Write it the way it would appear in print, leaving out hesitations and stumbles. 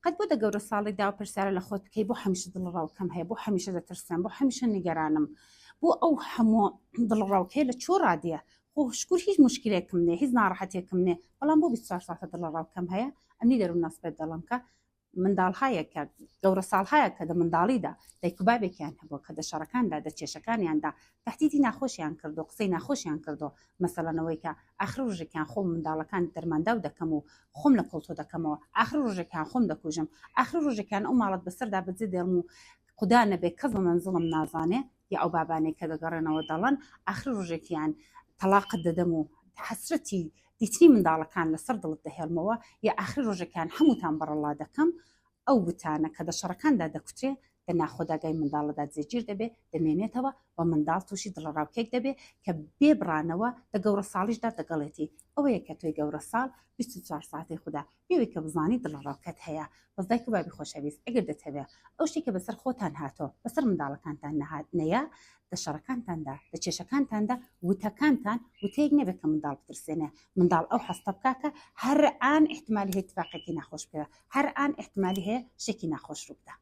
قەت بۆ دە گەورە ساڵی دا و پرسیارە لە خۆت بکەی بۆ هەمیشە دڵڕاوکەم هەیە، بۆ هەمیشە دەترسم، بۆ هەمیشە نیگەرانم، بۆ ئەو هەموو دڵڕاوکەیە لە چۆ ڕادیە؟ خۆ شکور هیچ مشکلێکم نییە، هیچ ناڕەحەتێکم نییە، بەڵام بۆ 24 ساعتە دڵڕاوکەم هەیە. ئەمنی دەروون ناسبێت دەڵم کە منداڵهایە کە گەورە ساڵهایە کە دە منداڵیدا دایکوبابێکیان هەبووە کە دە شەڕەکاندا دە کێشەکانیاندا تهدیدی ناخۆشیان کردو، قسەی ناخۆشیان کردو، مەسەڵەنەوەی کە ئاخر ڕۆژێکیان خۆم منداڵەکان دەرماندا و دەکەم و خۆم لە کۆڵتۆ دەکەمەوە، ئاخر ڕۆژێکیان خۆم دەکوژم، ئاخر ڕۆژێکیان ئەو ماڵەت بەسەردا بەجێ دێڵم و خدا نەبێت کەس بە مەنزڵم نازانێ یا ئەو بابانەی کە دەگەڕێنەوە دەڵێن ئاخر ڕۆژێکیان تەلاقت دەدەم و حەسرەتی دیتنی منداڵەکان لەسەر دڵت دەهێڵمەوە، یا ئاخر ڕۆژەکان هەمووتان بەڕەڵا دەکەم. ئەو بتانە کە دە شەڕەکاندا دەکوترێ دە ناخۆداگای منداڵەدا جێگیر دەبێ، دەمێنێتەوە بە منداڵ تووشی دڵڕاوکێک دەبێ کە بێ بڕانەوە دە گەورە ساڵیشدا دەگەڵێتی. ئەوەیە کە تۆی گەورە ساڵ 24 ساعتی خوددا پێوی کە بزانی دڵڕاوکەت هەیە. بەس دایک و بابی خۆشەویست، ئەگەر دەتەوێ ئەو شتێکە بەسەر خۆتان هاتۆ بەسەر منداڵەکانتان نەیە، دە شەڕەکانتاندا دە کێشەکانتاندا وتەکانتان وتەیەک نەبێت کە منداڵ بترسێنێ، منداڵ ئەو هەستە بکاکە هەر ئان احتمالی هەیە اتفاقێکی ناخۆش بێت، هەر ئان احتمالی هەیە شتێکی ناخۆش ڕوو بدە.